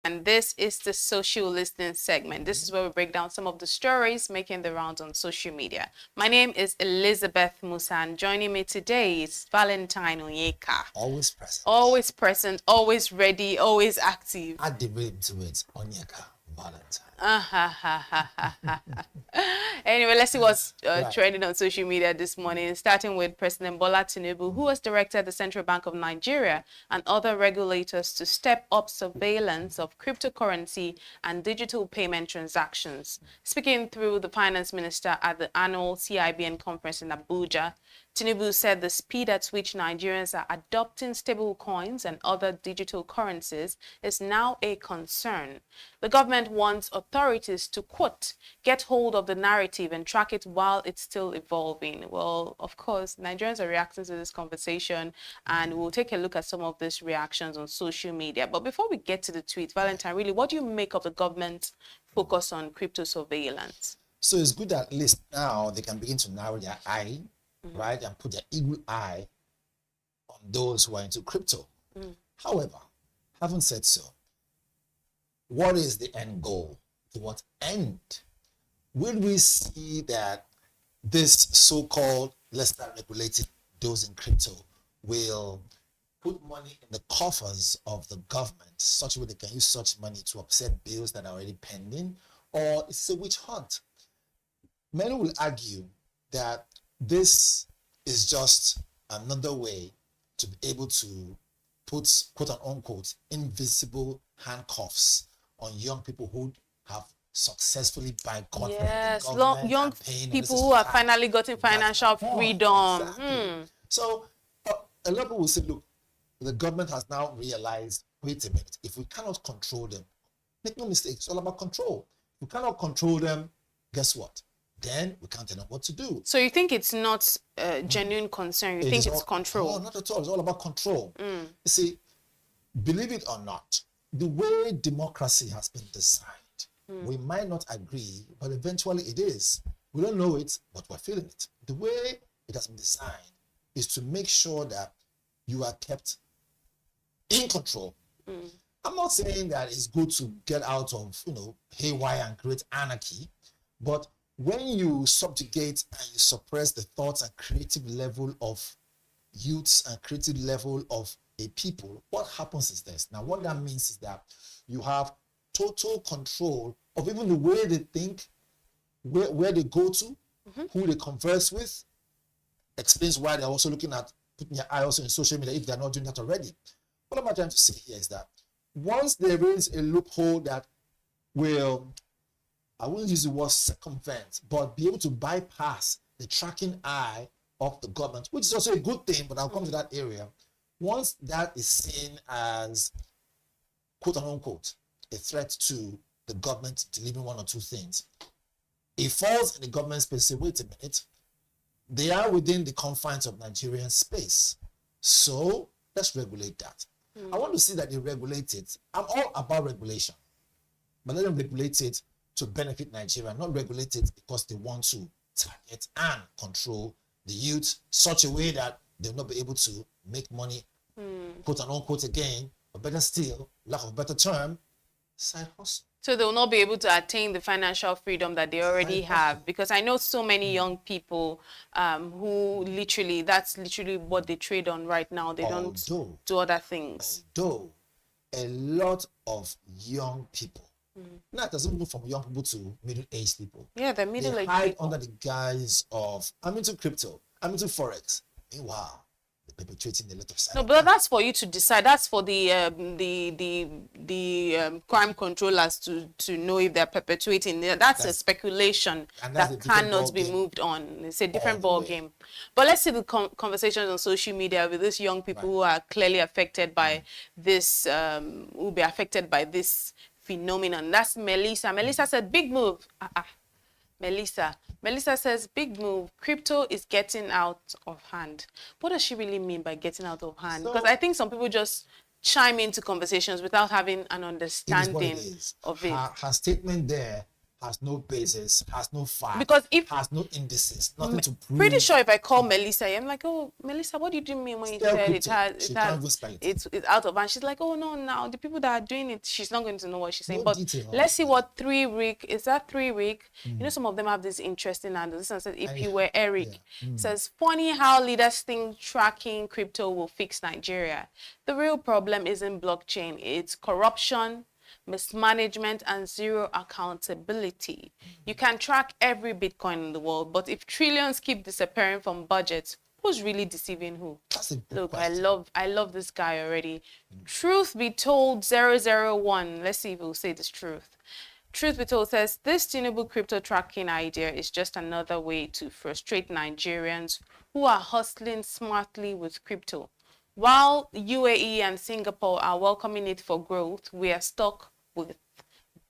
And this is the social listening segment. This is where we break down some of the stories making the rounds on social media. My name is Elizabeth Musa, and joining me today is Valentine Onyeka. Always present. Always present, always ready, always active. Add the rhythm to it. Onyeka, Valentine. Anyway, let's see what's trending on social media this morning, starting with President Bola Tinubu, who has directed the Central Bank of Nigeria and other regulators to step up surveillance of cryptocurrency and digital payment transactions. Speaking through the finance minister at the annual CBN conference in Abuja, Tinubu said the speed at which Nigerians are adopting stable coins and other digital currencies is now a concern. The government wants authorities to, quote, get hold of the narrative and track it while it's still evolving. Well, of course, Nigerians are reacting to this conversation, and we'll take a look at some of these reactions on social media. But before we get to the tweet, Valentine, really, what do you make of the government's focus on crypto surveillance? So it's good that at least now they can begin to narrow their eye, right, and put their eagle eye on those who are into crypto. However, having said so, what is the end goal? To what end? Will we see that this so-called, let's start regulating those in crypto, will put money in the coffers of the government such a way they can use such money to offset bills that are already pending? Or it's a witch hunt? Many will argue that this is just another way to be able to put, quote unquote, invisible handcuffs on young people who have successfully boycotted the government, young people who have finally gotten financial freedom. Exactly. So a lot of people will say, look, the government has now realized, wait a minute, if we cannot control them, make no mistake, it's all about control. If we cannot control them, guess what? Then we can't tell them what to do. So you think it's not genuine concern? You think it's control? No, not at all. It's all about control. You see, believe it or not, the way democracy has been designed, we might not agree, but eventually it is. We don't know it, but we're feeling it. The way it has been designed is to make sure that you are kept in control. I'm not saying that it's good to get out of, haywire and create anarchy, but when you subjugate and you suppress the thoughts and creative level of youths and creative level of a people, what happens is this. Now, what that means is that you have total control of even the way they think, where they go to, who they converse with. Explains why they're also looking at putting their eye also in social media if they're not doing that already. What am I trying to say here is that once there is a loophole that will, I wouldn't use the word circumvent, but be able to bypass the tracking eye of the government, which is also a good thing, but I'll come to that area. Once that is seen as, quote unquote, a threat to the government delivering one or two things, it falls in the government space. Say, wait a minute, they are within the confines of Nigerian space, so let's regulate that. I want to see that they regulate it. I'm all about regulation, but let them regulate it to benefit Nigeria, not regulate it because they want to target and control the youth such a way that they'll not be able to make money, quote unquote again, but better still, lack of a better term, side hustle. So they will not be able to attain the financial freedom that they already have. Because I know so many young people who literally, that's literally what they trade on right now. They don't do other things. Although a lot of young people, now it doesn't move from young people to middle-aged people. Yeah, they're middle-aged people. They hide under the guise of, I'm into crypto, I'm into Forex. Meanwhile, they're perpetrating a lot of side. No, but that's for you to decide. That's for the crime controllers to know if they're perpetuating. That's a speculation that cannot be moved on. It's a different ball game. But let's see the conversations on social media with these young people who are clearly affected by this, who will be affected by this phenomenon. That's Melissa. Melissa said, big move. Melissa says, big move. Crypto is getting out of hand. What does she really mean by getting out of hand? Because I think some people just chime into conversations without having an understanding of it. Her statement there has no basis, has no fact, Because has no indices, nothing to prove. Pretty sure if I call Melissa, I'm like, oh, Melissa, what did you mean when you Spell said crypto. it's out of, and she's like, oh no, now the people that are doing it, she's not going to know what she's saying. No But detail. let's see what 3 week is. That 3 week, you know, some of them have this interesting handles. This one says, if you were Eric, it says, funny how leaders think tracking crypto will fix Nigeria. The real problem isn't blockchain, it's corruption, mismanagement, and zero accountability. You can track every Bitcoin in the world, but if trillions keep disappearing from budgets, who's really deceiving who? That's a good Look, question. I love this guy already. Truth be told, 001. Let's see if he'll say this truth. Truth be told says, this Tinubu crypto tracking idea is just another way to frustrate Nigerians who are hustling smartly with crypto. While UAE and Singapore are welcoming it for growth, we are stuck with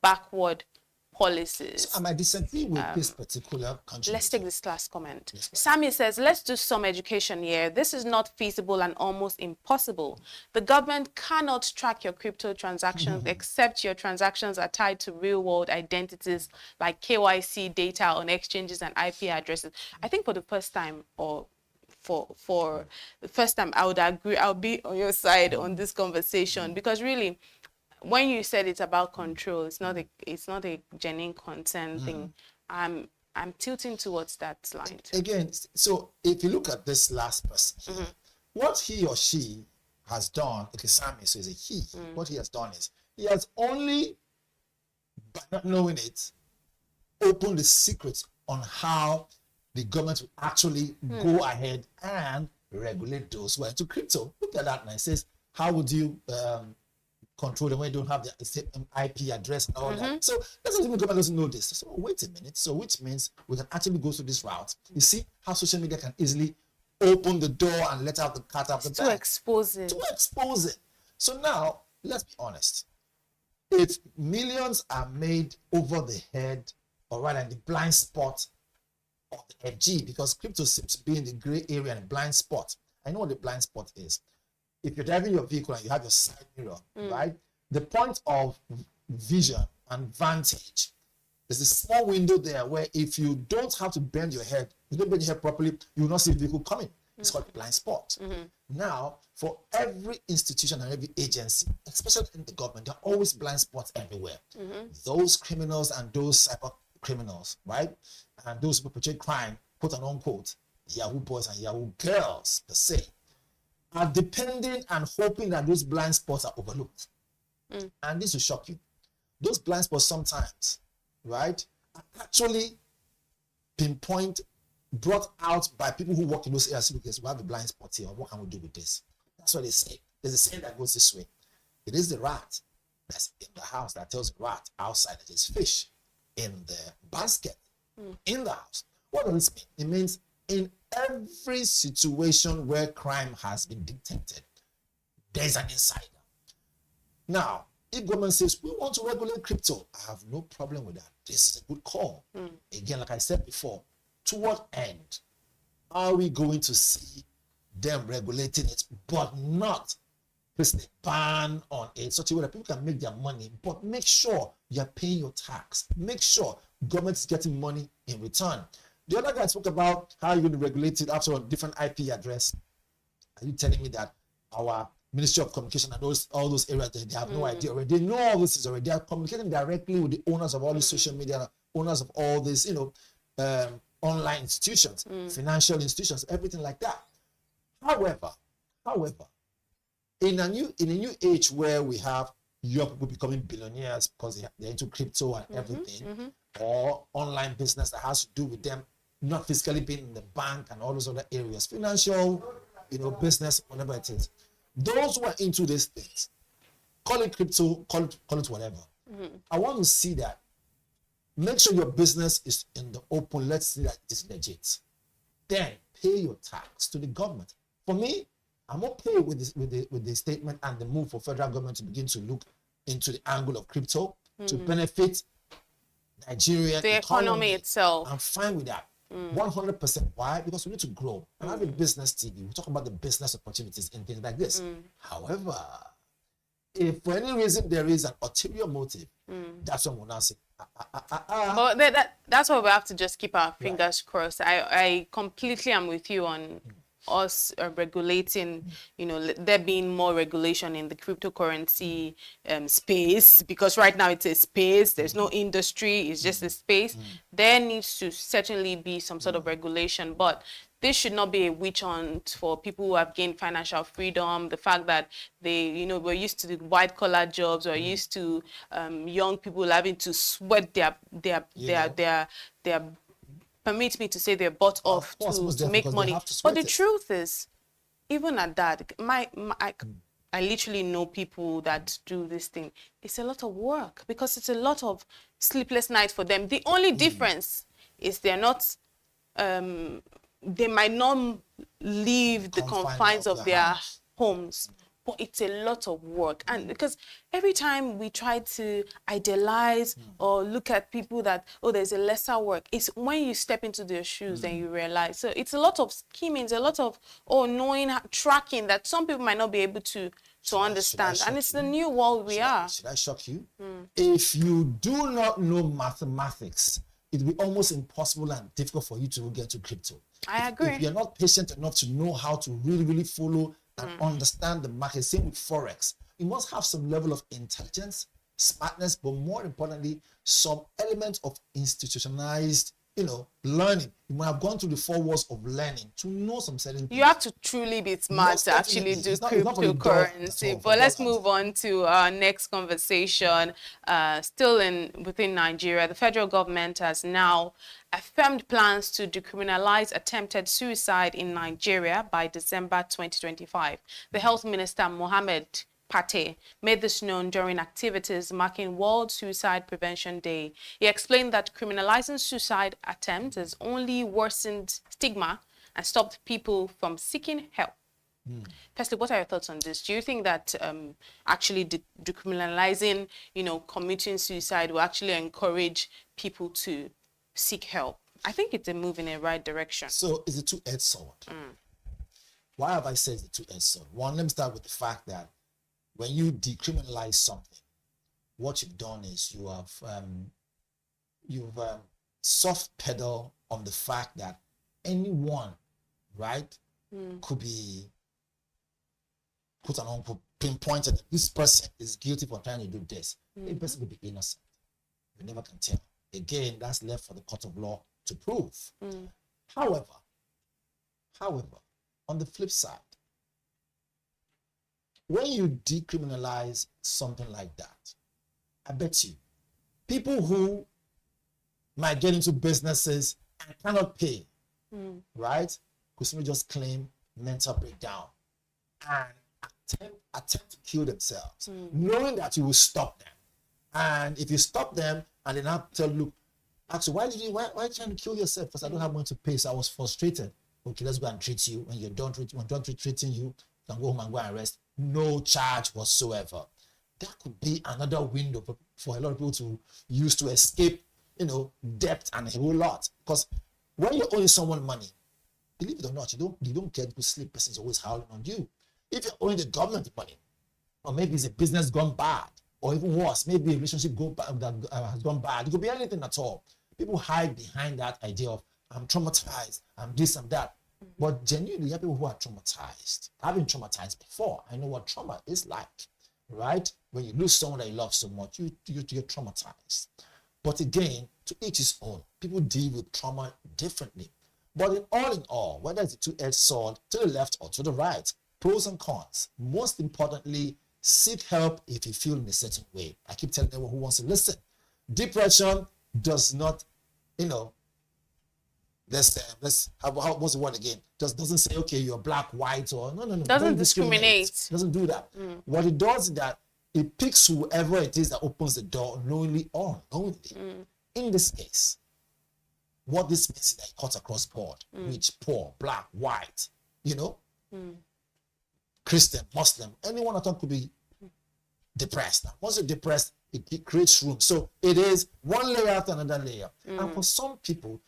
backward policies. So I might disagree with this particular country. Let's take this last comment. Yes, Sammy says, let's do some education here. This is not feasible and almost impossible. The government cannot track your crypto transactions except your transactions are tied to real-world identities like KYC data on exchanges and IP addresses. I think for the first time, or for the first time, I would agree. I'll be on your side on this conversation, because really, when you said it's about control, it's not a genuine concern thing. I'm tilting towards that line too. Again, so if you look at this last person here, what he or she has done, okay, Sammy, so it's a he. What he has done is he has only, by not knowing it, opened the secrets on how the government will actually go ahead and regulate those who are into crypto. Look at that, and it says, how would you control them when you don't have the same IP address and all that? So that's the government doesn't know this. So wait a minute. So which means we can actually go through this route. You see how social media can easily open the door and let out the cat out of the bag. To expose it. To expose it. So now, let's be honest. If millions are made over the head, or rather in the blind spot of the FG, because crypto seems to be in the gray area and blind spot. I know what the blind spot is. If you're driving your vehicle and you have your side mirror, right? The point of vision and vantage, there's a small window there where if you don't have to bend your head, you don't bend your head properly, you will not see the vehicle coming. It's called blind spot. Now, for every institution and every agency, especially in the government, there are always blind spots everywhere. Those criminals and those cyber criminals, right? And those who perpetrate crime, quote and unquote, Yahoo boys and Yahoo girls, per se, are depending and hoping that those blind spots are overlooked. And this will shock you. Those blind spots sometimes, right, are actually brought out by people who work in those areas. Because we have a blind spot here. What can we do with this? That's what they say. There's a saying that goes this way. It is the rat that's in the house that tells the rat outside that there's fish in the basket in the house. What does this mean? It means in every situation where crime has been detected, there's an insider. Now, if government says we want to regulate crypto, I have no problem with that. This is a good call. Again, like I said before, to what end are we going to see them regulating it, but not placing a ban on it such a way that people can make their money, but make sure you're paying your tax. Make sure government is getting money in return. The other guy spoke about how you're going to regulate it after a different IP address. Are you telling me that our Ministry of Communication and all those areas, they have no idea already? They know all this is already. They are communicating directly with the owners of all these social media, owners of all these, online institutions, financial institutions, everything like that. However, in a new age where we have young people becoming billionaires because they're into crypto and everything, or online business that has to do with them not physically being in the bank and all those other areas, financial, business, whatever it is. Those who are into these things, call it crypto, call it whatever. I want to see that. Make sure your business is in the open. Let's see that it's legit. Then pay your tax to the government. For me, I'm okay with the statement and the move for federal government to begin to look into the angle of crypto to benefit Nigeria, the economy itself. I'm fine with that. 100%. Why? Because we need to grow. And have a business TV. We talk about the business opportunities in things like this. However, if for any reason there is an ulterior motive, that's when we'll now say, But that's why we have to just keep our fingers crossed. I completely am with you on us regulating, there being more regulation in the cryptocurrency space, because right now it's a space, there's no industry, it's just a space. There needs to certainly be some sort of regulation, but this should not be a witch hunt for people who have gained financial freedom. The fact that we're used to the white collar jobs, we're used to young people having to sweat their permit me to say their butt off to make money. But the truth is, even at that, I literally know people that do this thing. It's a lot of work because it's a lot of sleepless nights for them. The only difference is they're not, they might not leave the confines of their homes. But it's a lot of work. And because every time we try to idealize or look at people that, there's a lesser work, it's when you step into their shoes and you realize. So it's a lot of scheming, a lot of knowing, tracking that some people might not be able to understand. And it's the new world we are. Should I shock you? If you do not know mathematics, it will be almost impossible and difficult for you to get to crypto. I agree. If you're not patient enough to know how to really, really follow and understand the market, same with Forex, you must have some level of intelligence, smartness, but more importantly, some element of institutionalized, learning. You might have gone through the 4 walls of learning to know some certain things. You have to truly be smart to actually do cryptocurrency. But let's move on to our next conversation. Still within Nigeria, the federal government has now affirmed plans to decriminalize attempted suicide in Nigeria by December 2025. The health minister, Mohammed Pate, made this known during activities marking World Suicide Prevention Day. He explained that criminalizing suicide attempts has only worsened stigma and stopped people from seeking help. Firstly, what are your thoughts on this? Do you think that actually decriminalizing, committing suicide will actually encourage people to seek help? I think it's a move in the right direction. So it's a two-edged sword. Why have I said it's a two-edged sword? One, let me start with the fact that when you decriminalize something, what you've done is you've soft pedal on the fact that anyone, right, could be pinpointed that this person is guilty for trying to do this. The person could be innocent. You never can tell. Again, that's left for the court of law to prove. However, on the flip side, when you decriminalize something like that, I bet you people who might get into businesses and cannot pay, right, could simply just claim mental breakdown and attempt to kill themselves, knowing that you will stop them. And if you stop them and they now tell, look, actually, why are you trying to kill yourself? Because I don't have money to pay, so I was frustrated. Okay, let's go and treat you. When you're done treating you, you can go home and go and rest. No charge whatsoever. That could be another window for a lot of people to use to escape, debt and a whole lot. Because when you're owing someone money, believe it or not, you don't get good sleep. Person's always howling on you. If you're owing the government money, or maybe it's a business gone bad, or even worse, maybe a relationship has gone bad. It could be anything at all. People hide behind that idea of I'm traumatized, I'm this, I'm that. But genuinely, you have people who are traumatized. I've been traumatized before. I know what trauma is like, right? When you lose someone that you love so much, you're traumatized. But again, to each his own. People deal with trauma differently. But in all, whether it's a two-edged sword, to the left or to the right, pros and cons. Most importantly, seek help if you feel in a certain way. I keep telling everyone who wants to listen. Depression does not, what's the word again? Just doesn't say, okay, you're black, white, or no. Doesn't discriminate. Doesn't do that. What it does is that it picks whoever it is that opens the door, knowingly or unknowingly. In this case, what this means is that it cuts across board, rich, poor, black, white, Christian, Muslim, anyone at all could be depressed. Now, once you're depressed, it creates room. So it is one layer after another layer. And for some people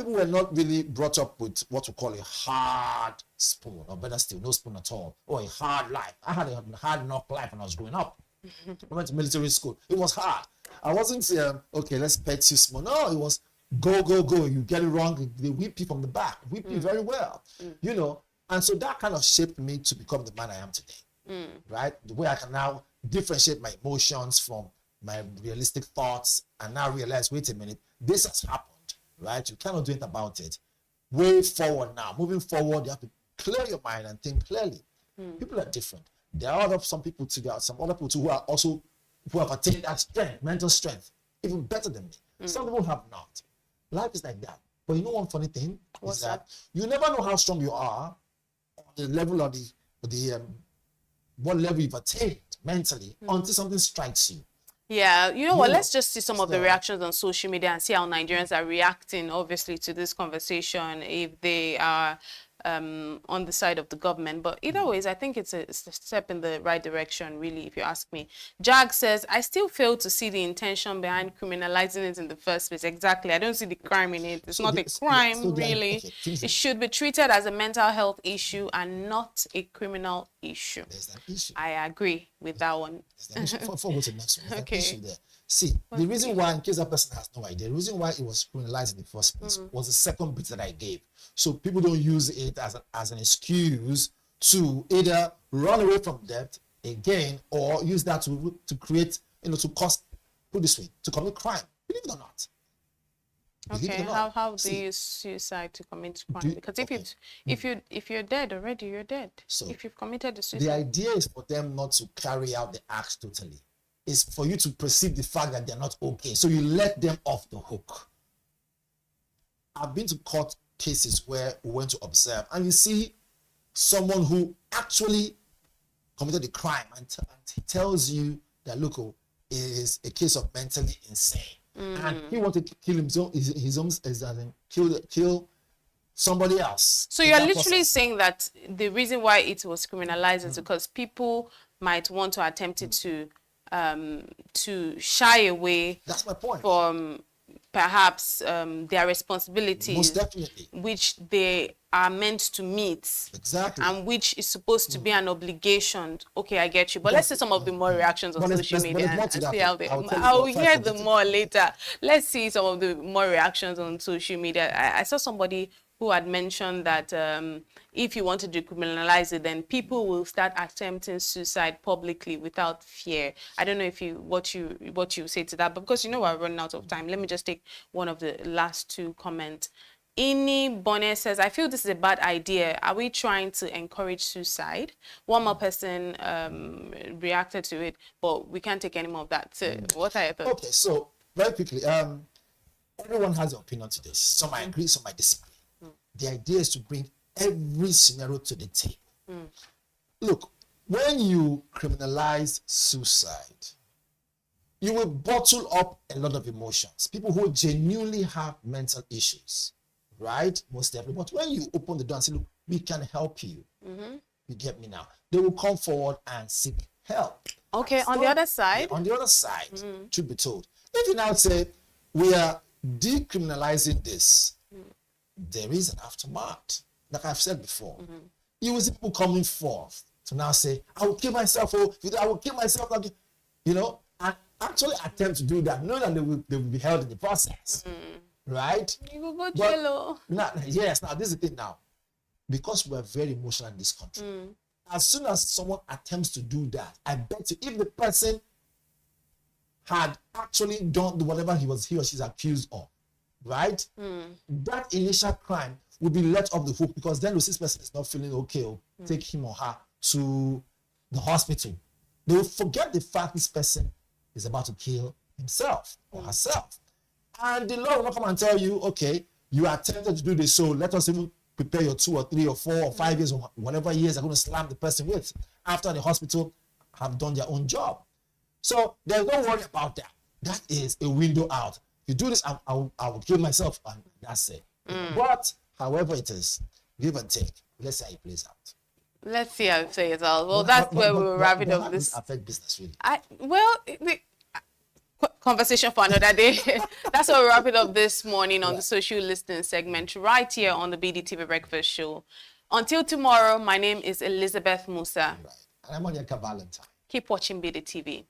were not really brought up with what we call a hard spoon, or better still, no spoon at all, or a hard life. I had a hard enough life when I was growing up. I went to military school. It was hard. I wasn't okay, let's pet you small. No, it was go, go, go. You get it wrong, they whip you from the back, whip you very well. You know, and so that kind of shaped me to become the man I am today. Right? The way I can now differentiate my emotions from my realistic thoughts and now realize, wait a minute, this has happened, right? You cannot do anything about it. Way forward now. Moving forward, you have to clear your mind and think clearly. People are different. There are some people some other people too who have attained that strength, mental strength, even better than me. Some people have not. Life is like that. But you know one funny thing is that you never know how strong you are on the level of what level you've attained mentally until something strikes you. Yeah, you know what? Let's just see some of the reactions on social media and see how Nigerians are reacting, obviously, to this conversation, if they are on the side of the government. But either ways, I think it's a step in the right direction, really, if you ask me. Jag says, I still fail to see the intention behind criminalizing it in the first place. Exactly. I don't see the crime in it. It's not a crime, really. It should be treated as a mental health issue and not a criminal issue. There's an issue. I agree with that one. Before we go to the next one, there's an issue there. See, the reason why, in case that person has no idea, the reason why it was criminalized in the first place was the second bit that I gave. So people don't use it as an excuse to either run away from debt again or use that to create, to cause, put this way, to commit crime. Believe it or not. Okay, how do you use suicide to commit crime? Because if you're dead already, you're dead. So if you've committed the suicide, the idea is for them not to carry out the act totally. It's for you to perceive the fact that they're not okay. So you let them off the hook. I've been to court cases where we went to observe, and you see someone who actually committed a crime, and he tells you that, look, it is a case of mentally insane. And he wanted to kill kill somebody else. So you're literally saying that the reason why it was criminalized is because people might want to attempt it to shy away. That's my point. From perhaps their responsibilities, most definitely, which they are meant to meet, exactly, and which is supposed to be an obligation. Okay, I get you, but let's see some of the more reactions on social media and see how they. I'll hear them more later. Let's see some of the more reactions on social media. I saw somebody who had mentioned that if you want to decriminalize it, then people will start attempting suicide publicly without fear. I don't know if what you say to that, but because we're running out of time, let me just take one of the last two comments. Ini Bonnet says, I feel this is a bad idea. Are we trying to encourage suicide? One more person reacted to it, but we can't take any more of that. So what are your thoughts? Okay, so very quickly, everyone has an opinion to this. Some might agree, some might disagree. The idea is to bring every scenario to the table. Look, when you criminalize suicide, you will bottle up a lot of emotions. People who genuinely have mental issues, right? Most definitely. But when you open the door and say, look, we can help you. You get me now? They will come forward and seek help. Okay, on the other side? On the other side, truth be told. If you now say, we are decriminalizing this, there is an aftermath. Like I've said before, you will see people coming forth to now say, I will kill myself, I will kill myself, and actually attempt to do that, knowing that they will be held in the process. Right? You will go jail. Now, this is the thing now. Because we're very emotional in this country, as soon as someone attempts to do that, I bet you, if the person had actually done whatever he or she's accused of, right? That initial crime will be let off the hook, because then this person is not feeling okay, or take him or her to the hospital. They will forget the fact this person is about to kill himself or herself. And the law will not come and tell you, okay, you attempted to do this, so let us even prepare your 2 or 3 or 4 or 5 years or whatever years I'm going to slam the person with after the hospital have done their own job. So there's no worry about that. That is a window out. If you do this, I will kill myself, and that's it. But however it is, give and take. Let's see how it plays out. Let's see how it plays out. Well, that's where we'll wrap it up. This affect business, really. Conversation for another day. That's how we wrap it up this morning on the social listening segment right here on the BDTV Breakfast Show. Until tomorrow, my name is Elizabeth Musa. Right. And I'm Onyeka Valentine. Keep watching BDTV.